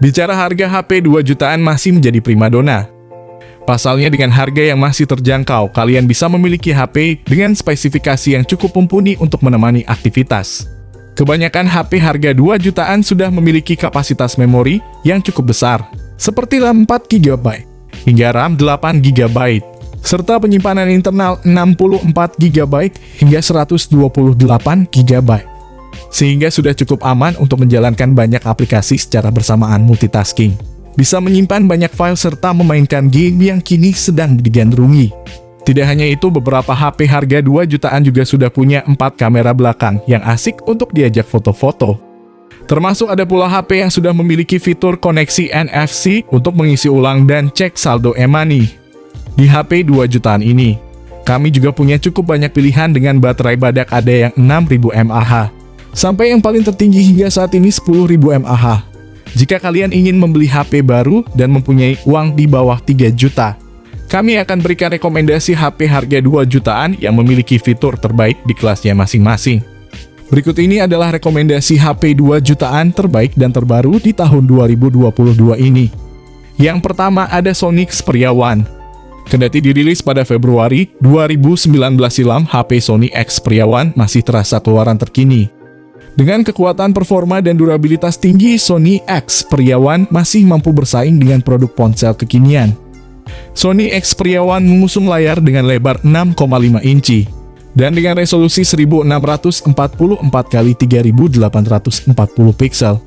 Bicara harga HP 2 jutaan masih menjadi primadona. Pasalnya dengan harga yang masih terjangkau, kalian bisa memiliki HP dengan spesifikasi yang cukup mumpuni untuk menemani aktivitas. Kebanyakan HP harga 2 jutaan sudah memiliki kapasitas memori yang cukup besar, seperti RAM 4 GB hingga RAM 8 GB, serta penyimpanan internal 64 GB hingga 128 GB. Sehingga sudah cukup aman untuk menjalankan banyak aplikasi secara bersamaan multitasking. Bisa menyimpan banyak file serta memainkan game yang kini sedang digandrungi. Tidak hanya itu, beberapa HP harga 2 jutaan juga sudah punya 4 kamera belakang yang asik untuk diajak foto-foto. Termasuk ada pula HP yang sudah memiliki fitur koneksi NFC untuk mengisi ulang dan cek saldo e-money. Di HP 2 jutaan ini, kami juga punya cukup banyak pilihan dengan baterai badak ada yang 6000 mAh, sampai yang paling tertinggi hingga saat ini 10.000 mAh. Jika kalian ingin membeli HP baru dan mempunyai uang di bawah 3 juta, kami akan berikan rekomendasi HP harga 2 jutaan yang memiliki fitur terbaik di kelasnya masing-masing. Berikut ini adalah rekomendasi HP 2 jutaan terbaik dan terbaru di tahun 2022 ini. Yang pertama ada Sony Xperia One. Kendati dirilis pada Februari 2019 silam, HP Sony Xperia One masih terasa keluaran terkini. Dengan kekuatan performa dan durabilitas tinggi, Sony Xperia One masih mampu bersaing dengan produk ponsel kekinian. Sony Xperia One mengusung layar dengan lebar 6,5 inci dan dengan resolusi 1644 x 3840 pixel.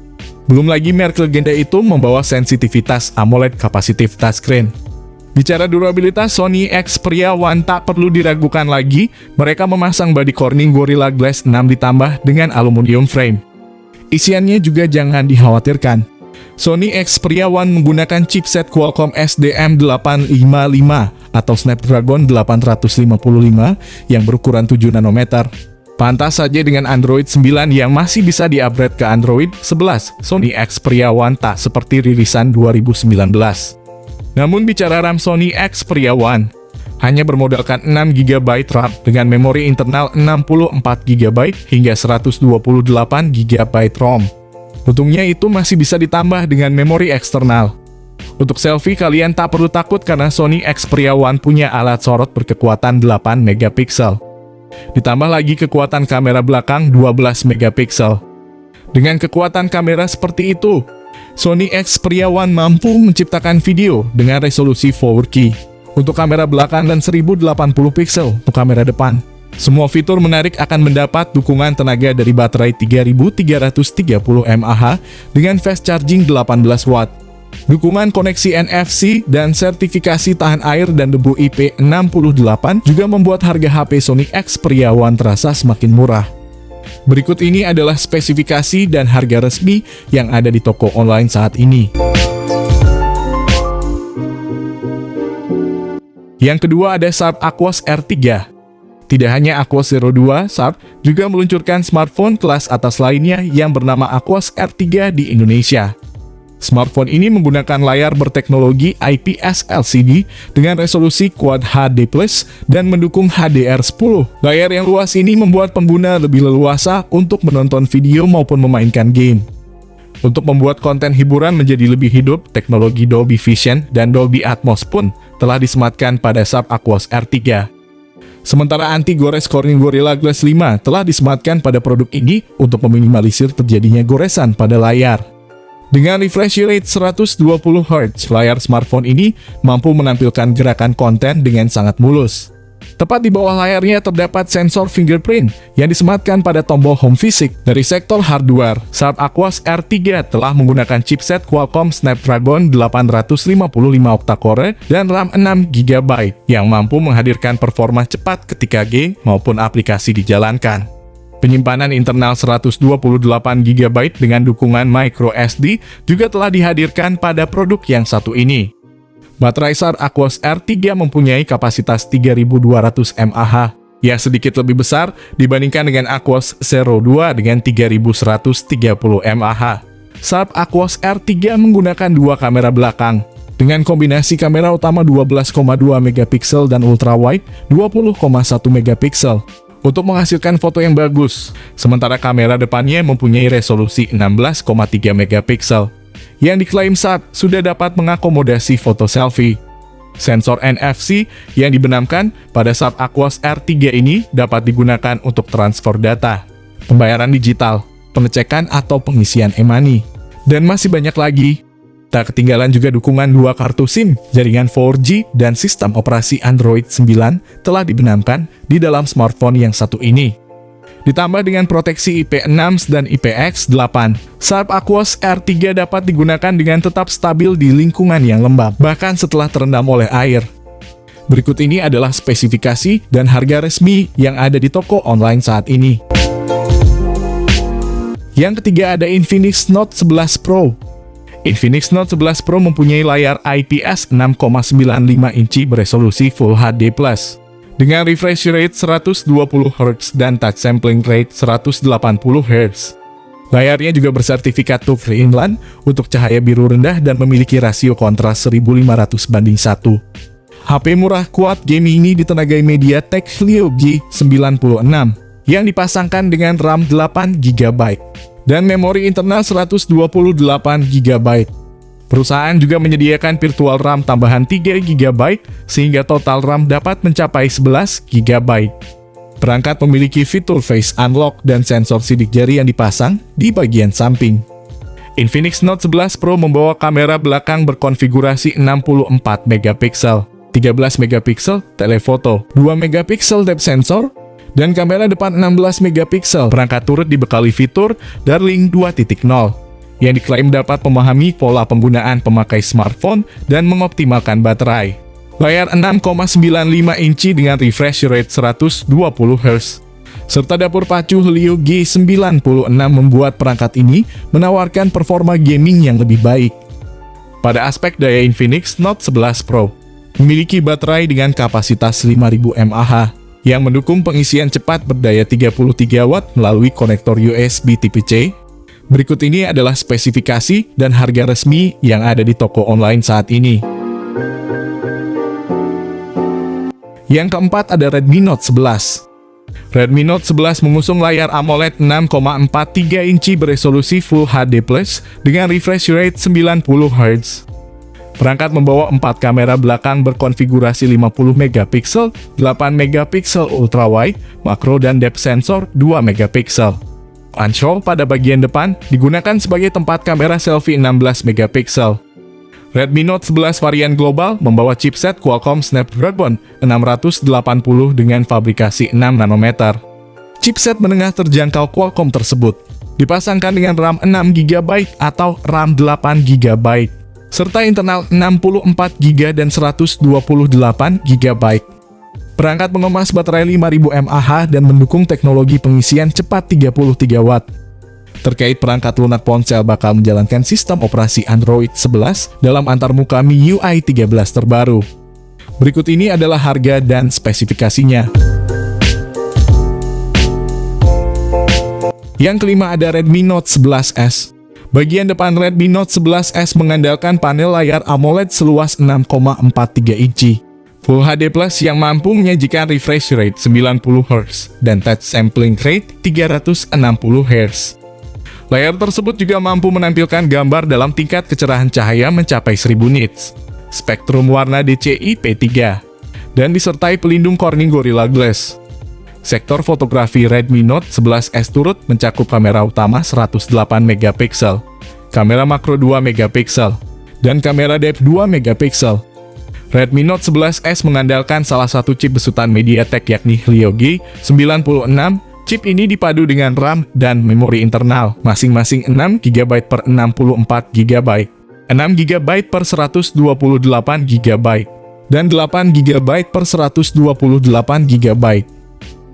Belum lagi merek legenda itu membawa sensitivitas AMOLED kapasitif touchscreen. Bicara durabilitas, Sony Xperia One tak perlu diragukan lagi, mereka memasang body Corning Gorilla Glass 6 ditambah dengan aluminium frame. Isiannya juga jangan dikhawatirkan. Sony Xperia One menggunakan chipset Qualcomm SDM855 atau Snapdragon 855 yang berukuran 7 nanometer. Pantas saja dengan Android 9 yang masih bisa di-upgrade ke Android 11, Sony Xperia One tak seperti rilisan 2019. Namun bicara RAM Sony Xperia One, hanya bermodalkan 6 GB RAM dengan memori internal 64 GB hingga 128 GB ROM. Untungnya itu masih bisa ditambah dengan memori eksternal. Untuk selfie kalian tak perlu takut karena Sony Xperia One punya alat sorot berkekuatan 8 MP. Ditambah lagi kekuatan kamera belakang 12 MP. Dengan kekuatan kamera seperti itu, Sony Xperia One mampu menciptakan video dengan resolusi 4K untuk kamera belakang dan 1080 pixel untuk kamera depan. Semua fitur menarik akan mendapat dukungan tenaga dari baterai 3330 mAh dengan fast charging 18 watt. Dukungan koneksi NFC dan sertifikasi tahan air dan debu IP68 juga membuat harga HP Sony Xperia One terasa semakin murah. Berikut ini adalah spesifikasi dan harga resmi yang ada di toko online saat ini. Yang kedua ada Sharp Aquos R3. Tidak hanya Aquos Zero 2, Sharp juga meluncurkan smartphone kelas atas lainnya yang bernama Aquos R3 di Indonesia. Smartphone ini menggunakan layar berteknologi IPS LCD dengan resolusi Quad HD+, dan mendukung HDR10. Layar yang luas ini membuat pengguna lebih leluasa untuk menonton video maupun memainkan game. Untuk membuat konten hiburan menjadi lebih hidup, teknologi Dolby Vision dan Dolby Atmos pun telah disematkan pada Sharp Aquos R3. Sementara anti-gores Corning Gorilla Glass 5 telah disematkan pada produk ini untuk meminimalisir terjadinya goresan pada layar. Dengan refresh rate 120 Hz, layar smartphone ini mampu menampilkan gerakan konten dengan sangat mulus. Tepat di bawah layarnya terdapat sensor fingerprint yang disematkan pada tombol home physics. Dari sektor hardware, Sharp Aquos R3 telah menggunakan chipset Qualcomm Snapdragon 855 octa-core dan RAM 6 GB yang mampu menghadirkan performa cepat ketika game maupun aplikasi dijalankan. Penyimpanan internal 128 GB dengan dukungan microSD juga telah dihadirkan pada produk yang satu ini. Baterai Sharp Aquos R3 mempunyai kapasitas 3200 mAh, yang sedikit lebih besar dibandingkan dengan Aquos Zero 2 dengan 3130 mAh. Sharp Aquos R3 menggunakan dua kamera belakang, dengan kombinasi kamera utama 12,2 MP dan ultrawide 20,1 MP. Untuk menghasilkan foto yang bagus, sementara kamera depannya mempunyai resolusi 16,3 MP. yang diklaim saat sudah dapat mengakomodasi foto selfie. Sensor NFC yang dibenamkan pada Sharp Aquos R3 ini dapat digunakan untuk transfer data, pembayaran digital, pengecekan atau pengisian e-money, dan masih banyak lagi. Tak ketinggalan juga dukungan 2 kartu SIM, jaringan 4G, dan sistem operasi Android 9 telah dibenamkan di dalam smartphone yang satu ini. Ditambah dengan proteksi IP6 dan IPX8, Sharp Aquos R3 dapat digunakan dengan tetap stabil di lingkungan yang lembab, bahkan setelah terendam oleh air. Berikut ini adalah spesifikasi dan harga resmi yang ada di toko online saat ini. Yang ketiga ada Infinix Note 11 Pro. Infinix Note 11 Pro mempunyai layar IPS 6,95 inci beresolusi Full HD+, dengan refresh rate 120 Hz dan touch sampling rate 180 Hz. Layarnya juga bersertifikat TUF Inland untuk cahaya biru rendah dan memiliki rasio kontras 1500:1. HP murah kuat gaming ini ditenagai MediaTek Helio G96 yang dipasangkan dengan RAM 8GB dan memori internal 128GB. Perusahaan juga menyediakan virtual RAM tambahan 3GB sehingga total RAM dapat mencapai 11GB. Perangkat memiliki fitur Face Unlock dan sensor sidik jari yang dipasang di bagian samping. Infinix Note 11 Pro membawa kamera belakang berkonfigurasi 64MP, 13MP telefoto, 2MP depth sensor, dan kamera depan 16MP. Perangkat turut dibekali fitur Darling 2.0 yang diklaim dapat memahami pola penggunaan pemakai smartphone dan mengoptimalkan baterai. Layar 6,95 inci dengan refresh rate 120 Hz serta dapur pacu Helio G96 membuat perangkat ini menawarkan performa gaming yang lebih baik. Pada aspek daya, Infinix Note 11 Pro memiliki baterai dengan kapasitas 5000 mAh yang mendukung pengisian cepat berdaya 33 Watt melalui konektor USB Type-C. Berikut ini adalah spesifikasi dan harga resmi yang ada di toko online saat ini. Yang keempat ada Redmi Note 11. Redmi Note 11 mengusung layar AMOLED 6,43 inci beresolusi Full HD+, dengan refresh rate 90 Hz. Perangkat membawa 4 kamera belakang berkonfigurasi 50MP, 8MP ultrawide, makro dan depth sensor 2MP. Anshow pada bagian depan digunakan sebagai tempat kamera selfie 16MP. Redmi Note 11 varian global membawa chipset Qualcomm Snapdragon 680 dengan fabrikasi 6 nanometer. Chipset menengah terjangkau Qualcomm tersebut dipasangkan dengan RAM 6GB atau RAM 8GB. Serta internal 64GB dan 128GB. Perangkat mengemas baterai 5000 mAh dan mendukung teknologi pengisian cepat 33 Watt. Terkait perangkat lunak, ponsel bakal menjalankan sistem operasi Android 11 dalam antarmuka MIUI 13 terbaru. Berikut ini adalah harga dan spesifikasinya. Yang kelima ada Redmi Note 11S. Bagian depan Redmi Note 11S mengandalkan panel layar AMOLED seluas 6,43 inci, Full HD Plus yang mampu menyajikan refresh rate 90 Hz dan touch sampling rate 360 Hz. Layar tersebut juga mampu menampilkan gambar dalam tingkat kecerahan cahaya mencapai 1000 nits, spektrum warna DCI P3, dan disertai pelindung Corning Gorilla Glass. Sektor fotografi Redmi Note 11S turut mencakup kamera utama 108MP, kamera makro 2MP, dan kamera depth 2MP. Redmi Note 11S mengandalkan salah satu chip besutan MediaTek yakni Helio G96. Chip ini dipadu dengan RAM dan memori internal masing-masing 6GB per 64GB, 6GB per 128GB, dan 8GB per 128GB.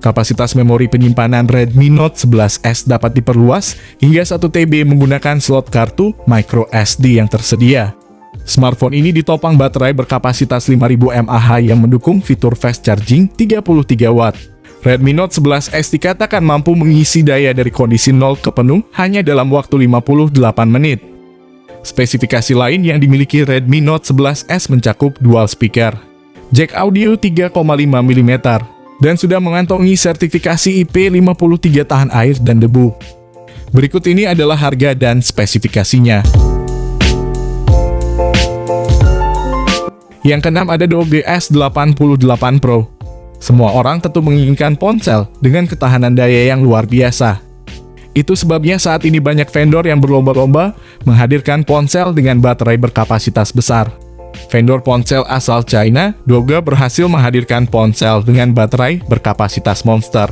Kapasitas memori penyimpanan Redmi Note 11S dapat diperluas hingga 1TB menggunakan slot kartu microSD yang tersedia. Smartphone ini ditopang baterai berkapasitas 5000 mAh yang mendukung fitur fast charging 33 Watt. Redmi Note 11S dikatakan mampu mengisi daya dari kondisi 0 ke penuh hanya dalam waktu 58 menit. Spesifikasi lain yang dimiliki Redmi Note 11S mencakup dual speaker, jack audio 3,5mm, dan sudah mengantongi sertifikasi IP53 tahan air dan debu. Berikut ini adalah harga dan spesifikasinya. Yang keenam ada Doge S88 Pro. Semua orang tentu menginginkan ponsel dengan ketahanan daya yang luar biasa. Itu sebabnya saat ini banyak vendor yang berlomba-lomba menghadirkan ponsel dengan baterai berkapasitas besar. Vendor ponsel asal China, Doge berhasil menghadirkan ponsel dengan baterai berkapasitas monster.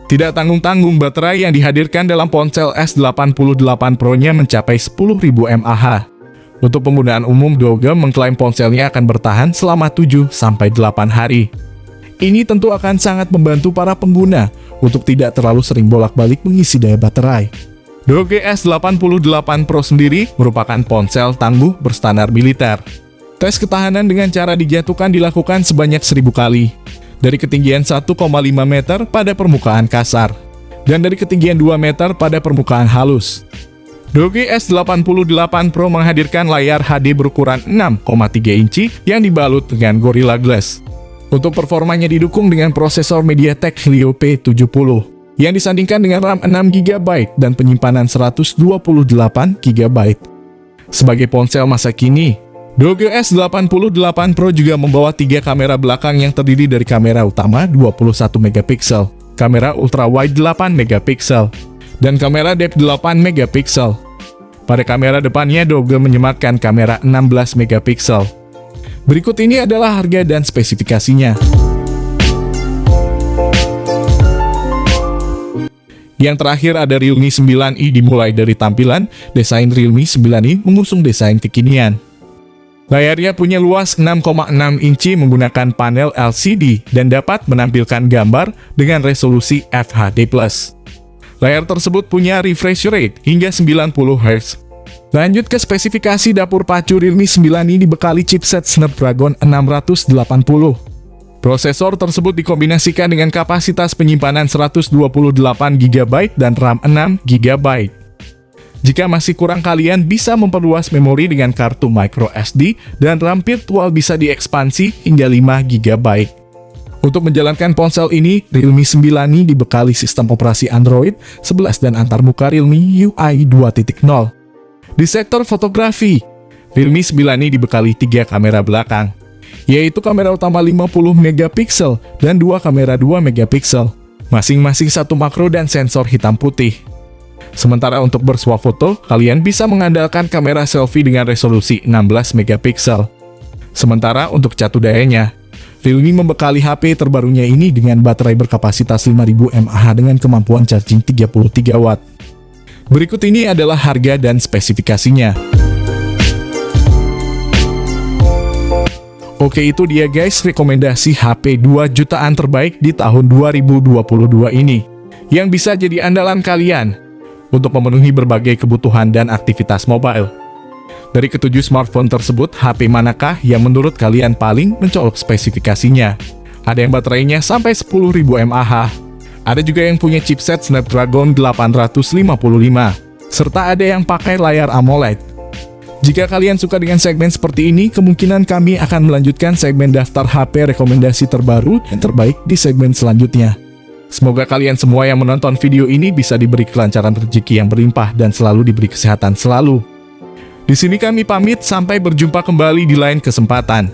Tidak tanggung-tanggung, baterai yang dihadirkan dalam ponsel S88 Pro-nya mencapai 10.000 mAh. Untuk penggunaan umum, Doge mengklaim ponselnya akan bertahan selama 7-8 hari. Ini tentu akan sangat membantu para pengguna untuk tidak terlalu sering bolak-balik mengisi daya baterai. Doge S88 Pro sendiri merupakan ponsel tangguh berstandar militer. Tes ketahanan dengan cara dijatuhkan dilakukan sebanyak 1000 kali, dari ketinggian 1,5 meter pada permukaan kasar, dan dari ketinggian 2 meter pada permukaan halus. Doge S88 Pro menghadirkan layar HD berukuran 6,3 inci yang dibalut dengan Gorilla Glass. Untuk performanya didukung dengan prosesor MediaTek Helio P70 yang disandingkan dengan RAM 6GB dan penyimpanan 128GB. Sebagai ponsel masa kini, Doge S88 Pro juga membawa 3 kamera belakang yang terdiri dari kamera utama 21 megapiksel, kamera ultrawide 8 megapiksel, dan kamera depth 8 megapiksel. Pada kamera depannya, Doge menyematkan kamera 16 megapiksel. Berikut ini adalah harga dan spesifikasinya. Yang terakhir ada Realme 9i. Dimulai dari tampilan, desain Realme 9i mengusung desain kekinian. Layarnya punya luas 6,6 inci menggunakan panel LCD dan dapat menampilkan gambar dengan resolusi FHD+. Layar tersebut punya refresh rate hingga 90 Hz. Lanjut ke spesifikasi dapur pacu, Realme 9i dibekali chipset Snapdragon 680. Prosesor tersebut dikombinasikan dengan kapasitas penyimpanan 128GB dan RAM 6GB. Jika masih kurang, kalian bisa memperluas memori dengan kartu microSD dan RAM virtual bisa diekspansi hingga 5GB. Untuk menjalankan ponsel ini, Realme 9i dibekali sistem operasi Android 11 dan antarmuka Realme UI 2.0. Di sektor fotografi, Realme 9i dibekali 3 kamera belakang, yaitu kamera utama 50 megapiksel dan 2 kamera 2 megapiksel, masing-masing 1 makro dan sensor hitam putih. Sementara untuk bersuah foto, kalian bisa mengandalkan kamera selfie dengan resolusi 16 megapiksel. Sementara untuk catu dayanya, Realme membekali HP terbarunya ini dengan baterai berkapasitas 5000 mAh dengan kemampuan charging 33 watt. Berikut ini adalah harga dan spesifikasinya. Oke, itu dia guys rekomendasi HP 2 jutaan terbaik di tahun 2022 ini, yang bisa jadi andalan kalian untuk memenuhi berbagai kebutuhan dan aktivitas mobile. Dari ketujuh smartphone tersebut, HP manakah yang menurut kalian paling mencolok spesifikasinya? Ada yang baterainya sampai 10.000 mAh. Ada juga yang punya chipset Snapdragon 855, serta ada yang pakai layar AMOLED. Jika kalian suka dengan segmen seperti ini, kemungkinan kami akan melanjutkan segmen daftar HP rekomendasi terbaru dan terbaik di segmen selanjutnya. Semoga kalian semua yang menonton video ini bisa diberi kelancaran rezeki yang berlimpah dan selalu diberi kesehatan selalu. Di sini kami pamit, sampai berjumpa kembali di lain kesempatan.